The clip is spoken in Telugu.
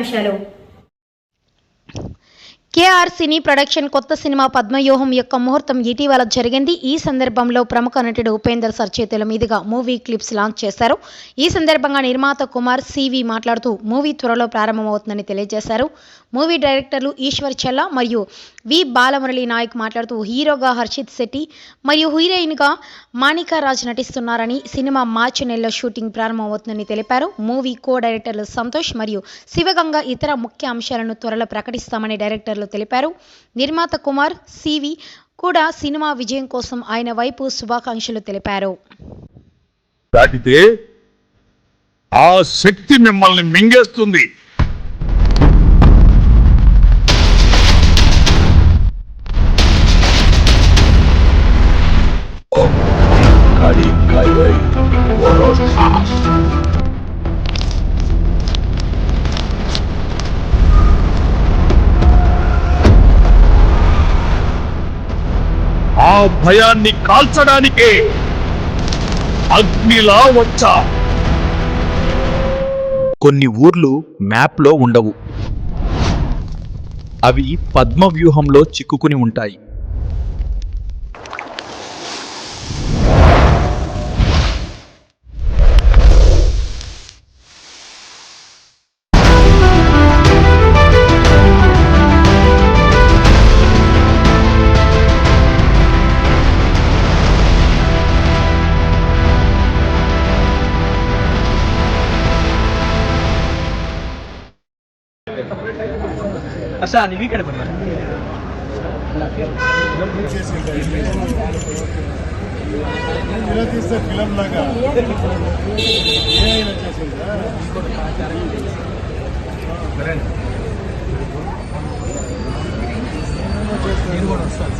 ముఖ్యాంశాలు. కేఆర్ సినీ ప్రొడక్షన్ కొత్త సినిమా పద్మవ్యూహం యొక్క ముహూర్తం ఇటీవల జరిగింది. ఈ సందర్భంలో ప్రముఖ నటుడు ఉపేందర్ సర్ చేతుల మీదుగా మూవీ క్లిప్స్ లాంచ్ చేశారు. ఈ సందర్భంగా నిర్మాత కుమార్ సివి మాట్లాడుతూ మూవీ త్వరలో ప్రారంభమవుతుందని తెలియజేశారు. మూవీ డైరెక్టర్లు ఈశ్వర్ చల్లా మరియు వి బాలమురళి నాయక్ మాట్లాడుతూ హీరోగా హర్షిత్ శెట్టి మరియు హీరోయిన్గా మానికా రాజ్ నటిస్తున్నారని, సినిమా మార్చి నెలలో షూటింగ్ ప్రారంభమవుతుందని తెలిపారు. మూవీ కో డైరెక్టర్లు సంతోష్ మరియు శివగంగ ఇతర ముఖ్య అంశాలను త్వరలో ప్రకటిస్తామని డైరెక్టర్లు తెలిపారు. నిర్మాత కుమార్ సివి కూడా సినిమా విజయం కోసం ఆయన వైపు శుభాకాంక్షలు తెలిపారు. దాటితే ఆ శక్తి మిమ్మల్ని మింగేస్తుంది. ఆ భయాన్ని కాల్చడానికే అగ్నిలా వచ్చా. కొన్ని ఊర్లు మ్యాప్లో ఉండవు, అవి పద్మవ్యూహంలో చిక్కుకుని ఉంటాయి. अच्छा नहीं कर बना ఫిలం లాగా నేను కూడా వస్తాను.